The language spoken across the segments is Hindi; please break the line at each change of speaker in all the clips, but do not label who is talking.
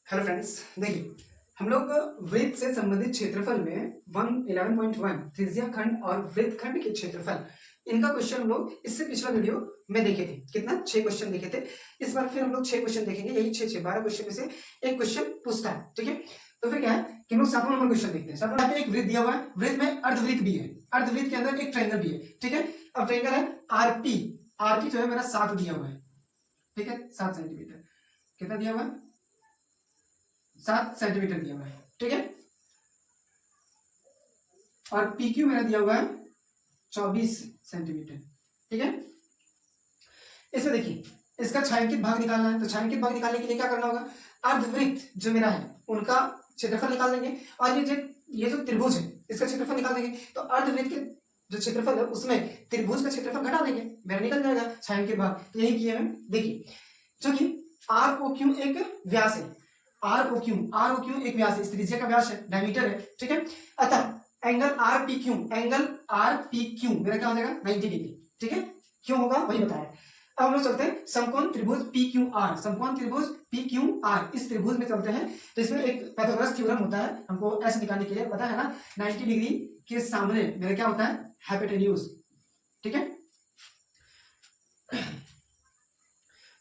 हेलो फ्रेंड्स, देखिए हम लोग वृत्त से संबंधित क्षेत्रफल में 111.1 त्रिज्या खंड और वृत्त खंड के क्षेत्रफल इनका क्वेश्चन हम लोग इससे पिछला वीडियो में देखे थे। कितना 6 क्वेश्चन देखे थे। इस बार फिर हम लोग 6 क्वेश्चन देखेंगे। यही 6 12 क्वेश्चन में से एक क्वेश्चन पूछता है। ठीक है, तो फिर क्या है कि हम लोग 7वां नंबर क्वेश्चन देखते हैं। 7वां यहाँ पे एक वृत्त दिया हुआ है, वृत्त में अर्धवृत्त भी है, अर्धवृत्त के अंदर एक ट्रायंगल भी है। ठीक है, अब ट्रायंगल है आरपी, आरपी जो है मेरा 7 दिया हुआ है। ठीक है, 7 सेंटीमीटर कितना दिया हुआ है, 7 सेंटीमीटर दिया हुआ है। ठीक है, और पी क्यू मेरा दिया हुआ है 24 सेंटीमीटर। ठीक है, इसमें देखिए इसका छायांकित भाग निकालना है, तो छायांकित भाग निकालने के लिए क्या करना होगा, अर्धवृत्त जो मेरा है उनका क्षेत्रफल निकाल देंगे, और ये जो त्रिभुज है इसका क्षेत्रफल निकाल देंगे। तो अर्धवृत्त के जो क्षेत्रफल है उसमें त्रिभुज का क्षेत्रफल घटा देंगे, मेरा निकल जाएगा छायांकित भाग। तो यही किया है। देखिए जो कि आर ओ क्यू एक व्यास है, आर ओ क्यू एक व्यास है, इस त्रिज्या का व्यास है, डायमीटर है। ठीक है, अतः angle R P Q, angle R P Q मेरा क्या हो जाएगा 90 डिग्री। ठीक है, क्यों होगा वही बताया। अब हम लोग चलते हैं समकोण त्रिभुज पी क्यू आर, समकोण त्रिभुज पी क्यू आर, इस त्रिभुज में चलते हैं। तो इसमें एक पाइथागोरस थ्योरम होता है, हमको ऐसे निकालने के लिए पता है ना, 90 डिग्री के सामने मेरा क्या होता है, हाइपोटेन्यूज। ठीक है,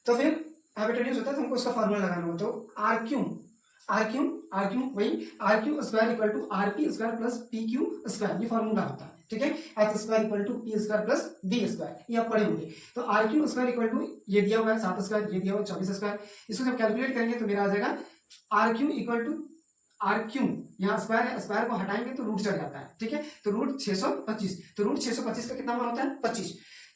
तो फिर हाइपोटेन्यूज होता है, तो हमको उसका फार्मूला लगाना होगा। तो आर क्यू वही R Q square equal to R P square plus P Q square, ये फार्मूला होता है। ठीक है, H square equal to P square plus D square, ये आप पढ़े होंगे। तो R Q square equal to ये दिया हुआ है 7 स्क्वायर, ये दिया हुआ है 24 स्क्वायर, इसको जब कैलकुलेट करेंगे तो मेरा आ जाएगा R Q equal to R Q, यहाँ स्क्वायर है, स्क्वायर को हटाएंगे तो रूट चढ़ जाता है। ठीक है, तो रूट 625, तो रूट 625 का कितना मान होता है 25।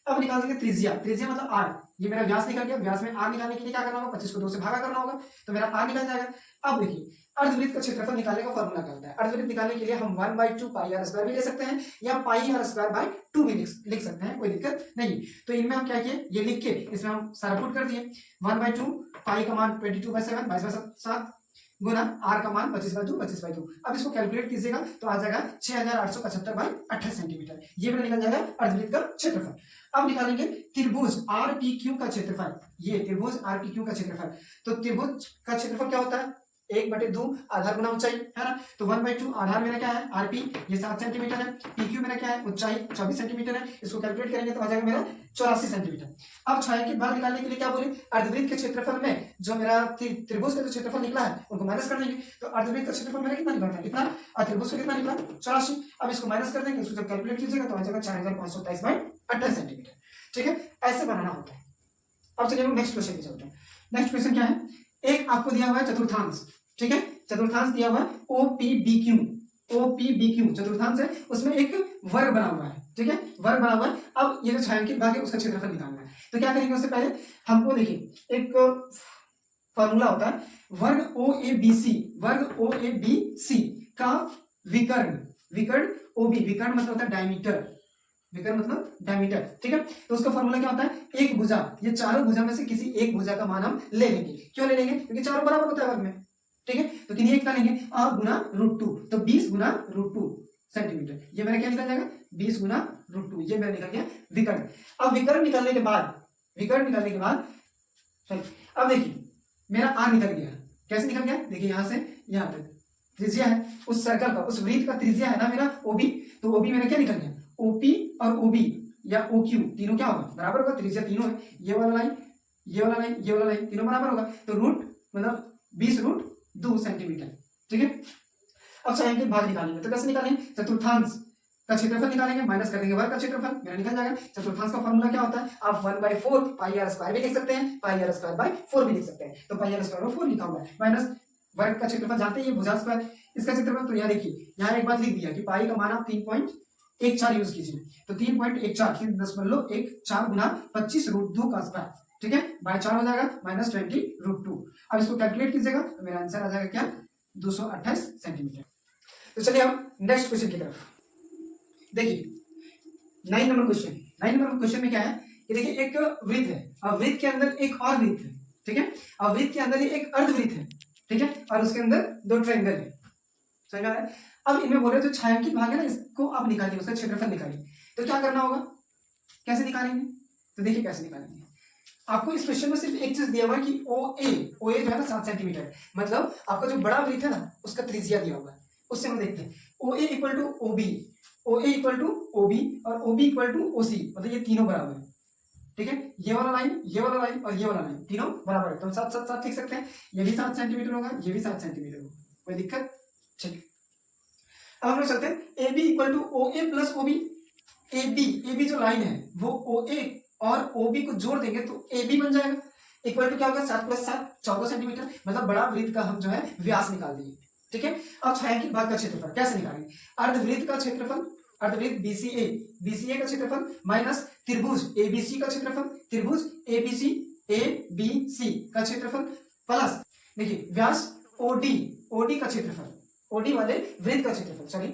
अब निकाल देंगे त्रिज्या, त्रिज्या मतलब आर, ये मेरा व्यास निकल गया, व्यास में आर निकालने के लिए क्या करना होगा, 25 को 2 से भागा करना होगा, तो मेरा आर निकल जाएगा। अब देखिए अर्धवृत्त का क्षेत्रफल निकालने का फॉर्मूला क्या होता है। अर्धवृत्त निकालने के लिए हम 1/2 पाई आर स्क्वायर भी ले सकते हैं, या पाई आर स्क्वायर बाय 2 भी लिख सकते हैं, कोई दिक्कत नहीं। तो इनमें हम क्या किए, ये लिख के इसमें हम सारा पुट कर दिए। 1/2 पाई का मान 22/7, 22/7 गुना आर का मान 25/2, 25/2। अब इसको कैलकुलेट कीजिएगा तो आ जाएगा 6875/28 सेंटीमीटर, ये मेरा निकल जाएगा अर्धवृत्त का क्षेत्रफल। अब निकालेंगे त्रिभुज आर पी क्यू का क्षेत्रफल, ये त्रिभुज आर पी क्यू का क्षेत्रफल। तो त्रिभुज का क्षेत्रफल क्या होता है, 1/2 आधार गुना ऊंचाई, है ना। तो 1/2 आधार मेरा क्या है आरपी, ये 7 सेंटीमीटर है, पी क्यू मेरा क्या है ऊंचाई 24 सेंटीमीटर है, इसको कैलकुलेट करेंगे तो आ जाएगा मेरा 84 सेंटीमीटर। अब छायांकित भाग निकालने के लिए क्या बोले, अर्धवृत्त के क्षेत्रफल में जो मेरा त्रिभुज का जो क्षेत्रफल निकला है उनको माइनस कर देंगे। तो अर्धवृत्त का क्षेत्रफल मेरा कितना निकलता है, कितना, और त्रिभुज का कितना निकला 84। अब इसको माइनस कर देंगे, इसको जब कैलकुलेट कीजिएगा तो आ जाएगा 4527/28 सेंटीमीटर। ठीक है, ऐसे बनाना होता है। अब चलिए हम नेक्स्ट क्वेश्चन पे चलते हैं। नेक्स्ट क्वेश्चन क्या है, एक आपको दिया हुआ है चतुर्थांश। ठीक है, चतुर्थांश दिया हुआ है OPBQ, OPBQ चतुर्थांश है, उसमें एक वर्ग बना हुआ है। ठीक है, वर्ग बना हुआ है। अब ये जो छायांकित भाग है उसका क्षेत्रफल निकालना है। तो क्या करेंगे, उससे पहले हमको देखिए एक फॉर्मूला होता है, वर्ग OABC, वर्ग OABC का विकर्ण, विकर्ण OB, विकर्ण मतलब होता है डायमीटर, विकर्ण मतलब डायमीटर। ठीक है, तो उसका फॉर्मूला क्या होता है, एक भुजा, ये चारों भुजा में से किसी एक भुजा का मान हम ले लेंगे। क्यों ले लेंगे, क्योंकि चारों बराबर होता है वर्ग में। ठीक है, तो किन्हीं एक का लेंगे, a गुना √2, तो 20 गुना √2 सेंटीमीटर, ये मेरा क्या निकल जाएगा 20 गुना √2, ये मेरा निकल गया विकर्ण। अब विकर्ण निकालने के बाद, विकर्ण निकालने के बाद अब देखिए मेरा r निकल गया, कैसे निकल गया, देखिए यहां से यहां तक त्रिज्या है उस सर्कल का, उस वृत्त का त्रिज्या है ना मेरा OB, तो OB मेरा क्या निकल गया, OP और OB या OQ तीनों क्या होगा, बराबर होगा, त्रिज्या तीनों है, ये वाला लाइन, ये वाला लाइन, ये वाला लाइन, तीनों बराबर होगा, तो रूट मतलब 20√2 सेंटीमीटर। ठीक है, अब छायांकित भाग निकालेंगे, तो कैसे निकालेंगे, चतुर्थांश का क्षेत्रफल निकालेंगे, माइनस कर देंगे वर्ग का क्षेत्रफल, मेरा निकल जाएगा। चतुर्थांश का फॉर्मूला क्या होता है, आप 1/4 पाई आर स्क्वायर भी लिख सकते हैं, पाई आर स्क्वायर बाय 4 भी लिख सकते हैं। तो पाई आर स्क्वायर 4 लिखा हुआ है, माइनस वर्ग का क्षेत्रफल जानते हैं, ये भुजा स्क्वायर, इसका क्षेत्रफल। तो यहाँ देखिए यहाँ एक बात लिख दिया कि पाई का मान आप 3.14 यूज कीजिए, तो 3.14 3.14 गुना 25√2 का स्क्वायर, ठीक है, बाय 4 हो जाएगा, -20√2। अब इसको कैलकुलेट कीजिएगा तो मेरा आंसर आ जाएगा क्या, 228 सेंटीमीटर। तो चलिए हम नेक्स्ट क्वेश्चन की तरफ देखिए। 9 नंबर क्वेश्चन, 9 नंबर क्वेश्चन में क्या है कि देखिए एक वृत्त है, और वृत्त के अंदर एक और वृत्त है। ठीक है, और वृत्त के अंदर एक अर्धवृत्त है। ठीक है, और उसके अंदर 2 ट्रायंगल है, समझ में आ रहा है। अब इनमें बोले जो छायांकित भाग है ना, इसको आप निकालिए, उसका क्षेत्रफल निकालिए। तो क्या करना होगा, कैसे निकालेंगे, तो देखिए कैसे निकालेंगे। आपको इस क्वेश्चन में सिर्फ एक चीज दिया हुआ है कि ओ ए जो है ना 7 सेंटीमीटर, मतलब आपका जो बड़ा वृत्त है ना उसका त्रिज्या दिया हुआ है, उससे हम देखते हैं। O A equal to O B, O A equal to O B और O B equal to O C, मतलब ये तीनों बराबर है, ठीक है। ये वाला लाइन, ये वाला लाइन और ये वाला लाइन तीनों बराबर है, तो हम साथ साथ साथ लिख सकते हैं। ये भी 7 सेंटीमीटर होगा, ये भी 7 सेंटीमीटर होगा, कोई दिक्कत? ठीक। अब हम लोग चलते हैं A B equal to O A plus O B. A B जो लाइन है वो ओ ए और ओ बी को जोड़ देंगे तो ए बी बन जाएगा, इक्वल टू क्या होगा 7 प्लस 7 14 सेंटीमीटर, मतलब बड़ा वृत्त का हम जो है व्यास निकाल देंगे, ठीक है। अब छायांकित भाग का क्षेत्रफल कैसे निकालेंगे? अर्धवृत्त का क्षेत्रफल, अर्धवृत्त बीसीए का क्षेत्रफल माइनस त्रिभुज एबीसी का क्षेत्रफल, त्रिभुज एबीसी का क्षेत्रफल प्लस देखिए व्यास ओडी का क्षेत्रफल, ओडी वाले वृत्त का क्षेत्रफल, सॉरी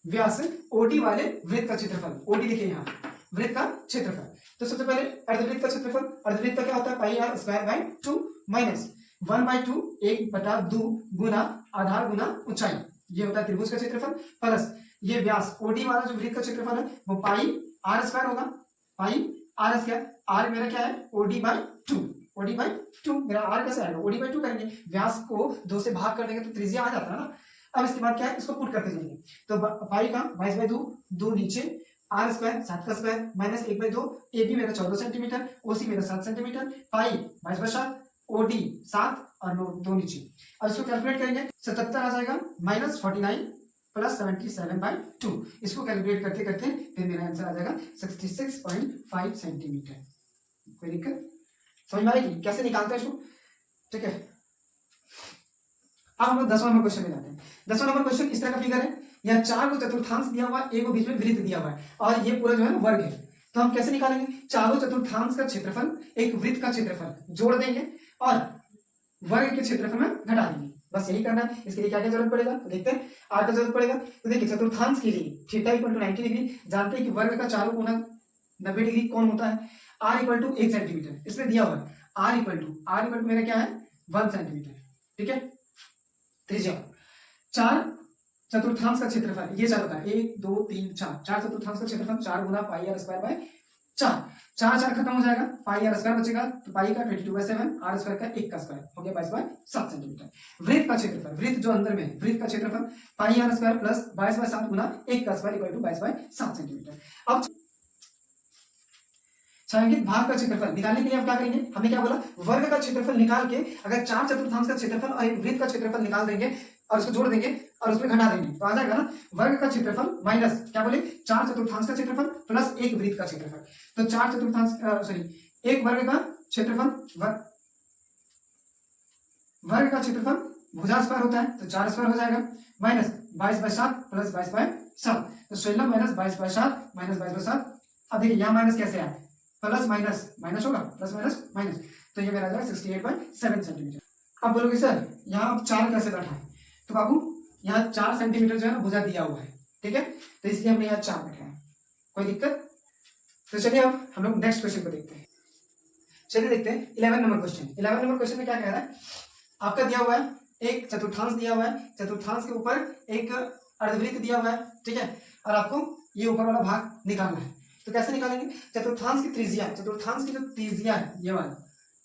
व्यास ओडी वाले वृत्त का क्षेत्रफल, ओडी लिखिए यहाँ वृत्त का क्षेत्रफल। तो सबसे पहले अर्धवृत्त का क्षेत्रफल, अर्धवृत्त का क्या होता है पाई आर स्क्वायर बाय 2 माइनस 1/2 1/2 गुना आधार गुना ऊंचाई, ये होता है त्रिभुज का क्षेत्रफल, प्लस ये व्यास ओडी वाला जो वृत्त का क्षेत्रफल है वो पाई आर स्क्वायर होगा, पाई आर स्क्वायर, आर मेरा क्या है ओडी बाय 2, ओडी बाय 2 मेरा आर कैसे आएगा ओडी बाय 2 करेंगे, व्यास को 2 से भाग कर देंगे तो त्रिज्या आ जाता है ना। अब इसके बाद क्या है इसको पुट करते जाएंगे, तो पाई का 22/2 2 नीचे आर स्क्वायर 7 का स्क्वायर माइनस 1/2 ए बी मेरा 14 सेंटीमीटर, ओ सी मेरा 7 सेंटीमीटर, पाई 22/7 ओडी 7 और 2 नीचे। अब इसको कैलकुलेट करेंगे 77 आ जाएगा माइनस 49 प्लस 77/2, इसको कैलकुलेट करते करते फिर मेरा आंसर आ जाएगा 66.5 सेंटीमीटर। कोई दिक्कत समझ में आएगी कैसे निकालते हैं इसको? ठीक है। अब हम लोग 10वां नंबर क्वेश्चन में जाते हैं। 10वां नंबर क्वेश्चन इस तरह का फिगर है, यहाँ 4 को चतुर्थांश दिया हुआ है, एक को बीच में वृत्त दिया हुआ है और ये पूरा जो है वर्ग है, तो हम कैसे निकालेंगे? चारों चतुर्थांश का क्षेत्रफल एक वृत्त का क्षेत्रफल जोड़ देंगे और वर्ग के क्षेत्रफल में घटा देंगे, बस यही करना है। इसके लिए क्या क्या जरूरत पड़ेगा तो देखते हैं। आर का जरूरत पड़ेगा, तो देखिए चतुर्थांश के लिए थीटा इक्वल टू 90 डिग्री, जानते हैं कि वर्ग का चारों कोना 90 डिग्री कौन होता है, आर इक्वल टू 1 सेंटीमीटर, इसमें दिया हुआ है आर इक्वल टू मेरा क्या है 1 सेंटीमीटर, ठीक है। त्रिज्या 4 चतुर्थांश का क्षेत्रफल ये चार होता है 1 2 3 4, 4 चतुर्थांश का क्षेत्रफल 4 गुना पाई आर स्क्वायर बाय 4, 4 खत्म हो जाएगा, पाई आर स्क्वायर बचेगा, तो पाई का 22/7 आर स्क्वायर का 1 का स्क्वायर हो गया 22/7 सेंटीमीटर। वृत्त का क्षेत्रफल, वृत्त जो अंदर में है वृत्त का क्षेत्रफल पाई आर स्क्वायर प्लस 22/7 गुना 1 का स्क्वायर इक्वल टू 22/7 सेंटीमीटर। अब छायांकित भाग का क्षेत्रफल निकालने के लिए हम क्या करेंगे, हमने क्या बोला वर्ग का क्षेत्रफल निकाल के अगर 4 चतुर्थांश का क्षेत्रफल और एक वृत्त का क्षेत्रफल निकाल देंगे और उसको जोड़ देंगे और उसमें घटा देंगे तो आ जाएगा ना वर्ग का क्षेत्रफल माइनस क्या बोले 4 चतुर्थांश का क्षेत्रफल प्लस एक वृत्त का क्षेत्रफल, तो 4 चतुर्थांश सॉरी एक वर्ग का क्षेत्रफल वर्ग का क्षेत्रफल भुजा स्क्वायर होता है तो 4 स्क्वायर हो जाएगा माइनस 22/7 प्लस 22/7, तो 16 माइनस 22/7 माइनस 22/7। अब देखिए यहाँ माइनस कैसे आया प्लस माइनस माइनस होगा प्लस माइनस माइनस, तो ये मेरा आ जाएगा 68.7 सेंटीमीटर। अब बोलोगे सर यहाँ 4 कैसे बैठा है, तो बाबू यहाँ 4 सेंटीमीटर जो है ना भुजा दिया हुआ है, ठीक है, तो इसलिए हमने यहाँ 4 बैठा है, कोई दिक्कत? तो चलिए अब हम लोग नेक्स्ट क्वेश्चन को देखते हैं। चलिए देखते हैं 11 नंबर क्वेश्चन। 11 नंबर क्वेश्चन में क्या कह रहा है, आपका दिया हुआ है एक चतुर्थांश दिया हुआ है, चतुर्थांश के ऊपर एक अर्धवृत्त दिया हुआ है, ठीक है, और आपको ये ऊपर वाला भाग निकालना है, तो कैसे निकालेंगे? चतुर्थांश की त्रिज्या, चतुर्थांश की जो त्रिज्या है ये वाला,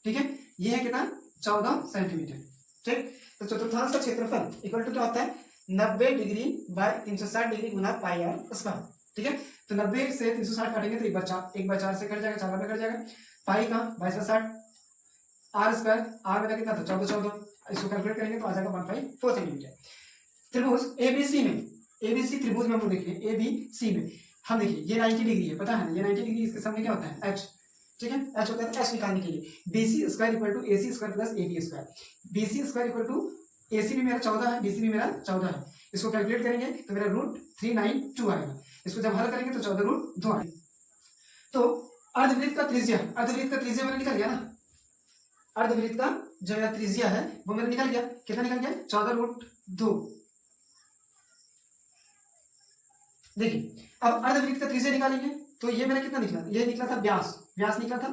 ठीक है, ये है कितना 14 सेंटीमीटर, ठीक। तो चतुर्थांश का क्षेत्रफल इक्वल टू क्या होता है 90 डिग्री बाय 360 डिग्री गुना पाई आर स्क्वायर, ठीक है। तो 90 से 360 काटेंगे तो 1/4 से कट जाएगा, 4 में कट जाएगा, पाई का 22/60 आर स्क्वायर, आर मेरा कितना था 14, इसको कैलकुलेट करेंगे तो आ जाएगा 154 सेंटीमीटर। त्रिभुज एबीसी में, एबीसी त्रिभुज में हम लोग देखिए एबीसी में हम देखिए ये 90 डिग्री है, पता है ना ये 90 डिग्री, इसके सामने क्या होता है एच, ठीक है, एच होता है, एच निकालने के लिए BC square equal to AC square plus AB square, BC square equal to AC भी मेरा 14 है, बीसी भी मेरा 14 है, इसको कैलकुलेट करेंगे तो मेरा √392 आएगा, इसको जब हल करेंगे तो 14√2 आएगा। तो अर्धवृत्त का त्रिज्या, अर्धवृत्त का त्रिज्या मेरा निकल गया ना, अर्धवृत्त का जो मेरा त्रिज्या है वो मेरा निकल गया, कितना निकल गया 14√2। देखिए अब अर्धवृत्त का त्रिज्या निकालेंगे तो ये मेरा कितना निकला, ये निकला था व्यास, व्यास निकला था,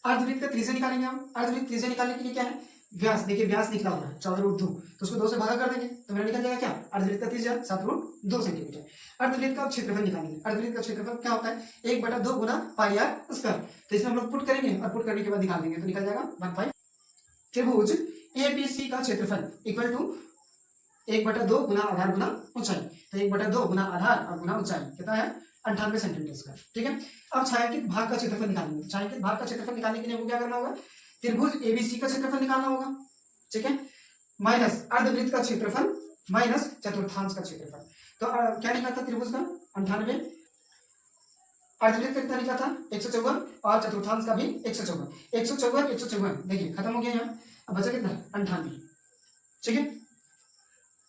अर्धवृत्त का त्रिज्या निकालेंगे हम। अर्धवृत्त त्रिज्या निकालने के लिए क्या है व्यास, देखिए व्यास निकला हुआ है 14√2, तो उसको 2 से भागा कर देंगे तो मेरा निकल जाएगा क्या, अर्धवृत्त का त्रिज्या 7√2 सेंटीमीटर। अर्धवृत्त का क्षेत्रफल निकालेंगे, अर्धवृत्त का क्षेत्रफल क्या होता है 1/2 गुना पाई आर स्क्वायर, तो इसमें हम लोग पुट करेंगे और पुट करने के बाद निकाल देंगे तो निकल जाएगा 15। त्रिभुज एबीसी का क्षेत्रफल इक्वल टू 1/2 गुना आधार गुना ऊंचाई, तो 1/2 गुना आधार और गुना ऊंचाई कितना है 98 सेंटीमीटर स्क्वायर, ठीक है। अब छायांकित भाग का क्षेत्रफल निकालेंगे, छायांकित भाग का क्षेत्रफल निकालने के लिए हमको क्या करना होगा, त्रिभुज एबीसी का क्षेत्रफल निकालना होगा, ठीक है, माइनस अर्धवृत्त का क्षेत्रफल माइनस चतुर्थांश का क्षेत्रफल। तो क्या निकला था त्रिभुज का 98, अर्धवृत्त का कितना निकला था 154 और चतुर्थांश का भी 154, 154 देखिए खत्म हो गया यहाँ, अब बचा कितना 98, ठीक है।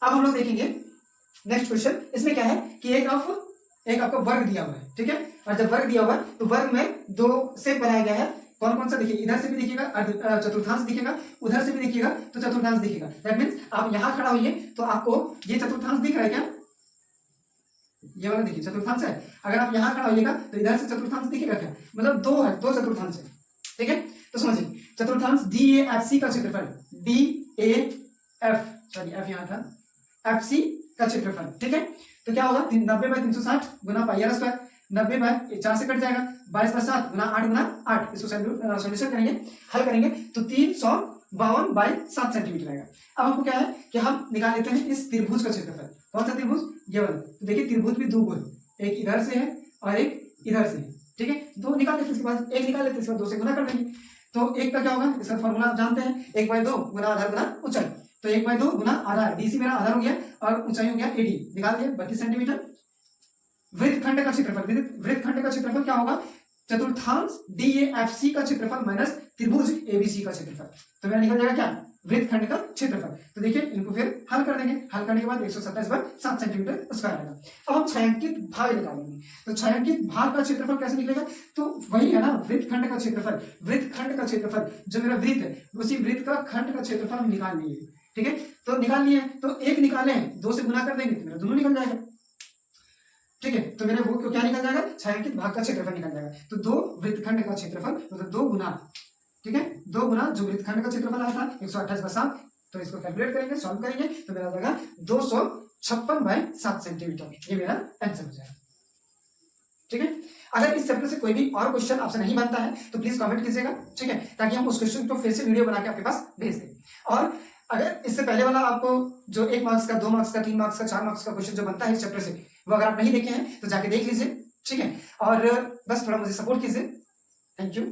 अब हम लोग देखेंगे नेक्स्ट क्वेश्चन, इसमें क्या है कि एक आपका वर्ग दिया हुआ है, ठीक है, और जब वर्ग दिया हुआ है तो वर्ग में 2 से बनाया गया है, कौन कौन सा देखिए, इधर से भी दिखेगा चतुर्थांश दिखेगा, उधर से भी दिखेगा तो चतुर्थांश दिखेगा। दैट मींस आप यहां खड़ा होइए तो आपको ये चतुर्थांश दिख रहा है क्या, ये वाला देखिए चतुर्थांश है, अगर आप यहां खड़ा होइएगा तो इधर से चतुर्थांश दिखेगा क्या, मतलब 2 है, 2 चतुर्थांश है, ठीक है। तो समझिए चतुर्थांश DAFC का क्षेत्रफल, एफ यहां था, FC का क्षेत्रफल, ठीक है। तो क्या होगा 90/360 गुना पाई आर स्क्वायर, 90/4 से कट जाएगा, 22/7 गुना 8 गुना 8, इसको सॉल्यूशन करेंगे, हल करेंगे तो 352/7 सेंटीमीटर आएगा। अब हमको क्या है कि हम निकाल लेते हैं इस त्रिभुज का क्षेत्रफल, कौन सा त्रिभुज, ये वाला। तो देखिए त्रिभुज भी 2 है, एक इधर से है और एक इधर से है, ठीक है, 2 निकाल लेते हैं, इसके बाद 1 निकाल लेते हैं, इसके बाद 2 से गुना कर देंगे, तो 1 का क्या होगा, इसका फॉर्मूला आप जानते हैं, 1/2 गुना आधार गुना ऊंचाई, तो 1/2 गुना आधार, DC मेरा आधार हो गया और ऊंचाई हो गया AD, निकाल दिया 32 सेंटीमीटर। वृत्तखंड का क्षेत्रफल, वृत्तखंड का क्षेत्रफल क्या होगा, चतुर्थांश DAFC का क्षेत्रफल माइनस त्रिभुज ABC का क्षेत्रफल, तो मेरा निकल जाएगा क्या, वृत्तखंड का क्षेत्रफल। तो देखिए इनको फिर हल कर देंगे, हल करने के बाद 127/7 सेंटीमीटर स्क्वायर आएगा। अब हम छायांकित भाग निकालेंगे, तो छायांकित भाग का क्षेत्रफल कैसे निकलेगा, तो वही है ना वृत्तखंड का क्षेत्रफल, वृत्तखंड का क्षेत्रफल जो मेरा वृत्त है उसी वृत्त का खंड का क्षेत्रफल हम निकाल लिए, ठीक है। तो निकाल लिए, तो 1 निकाले 2 से गुना कर देंगे तो मेरा दोनों निकल जाएगा, ठीक है। तो मेरा वो क्या निकल जाएगा, छायांकित भाग का क्षेत्रफल निकल जाएगा, तो 2 वृत्तखंड का क्षेत्रफल मतलब 2 गुना, ठीक है, 2 गुना जो वृत्तखंड का क्षेत्रफल आया था 128/7, तो इसको कैलकुलेट करेंगे, सॉल्व करेंगे तो मेरा जाएगा 256/7 सेंटीमीटर, ये मेरा आंसर हो जाएगा, ठीक है। अगर इस चैप्टर से कोई भी और क्वेश्चन आपसे नहीं बनता है तो प्लीज कमेंट कीजिएगा, ठीक है, ताकि हम उस क्वेश्चन को फिर से वीडियो बना के आपके पास भेज दें। और अगर इससे पहले वाला आपको जो 1 मार्क्स का, 2 मार्क्स का, 3 मार्क्स का, 4 मार्क्स का क्वेश्चन जो बनता है इस चैप्टर से, वो अगर आप नहीं देखे हैं तो जाके देख लीजिए, ठीक है, और बस थोड़ा मुझे सपोर्ट कीजिए, थैंक यू।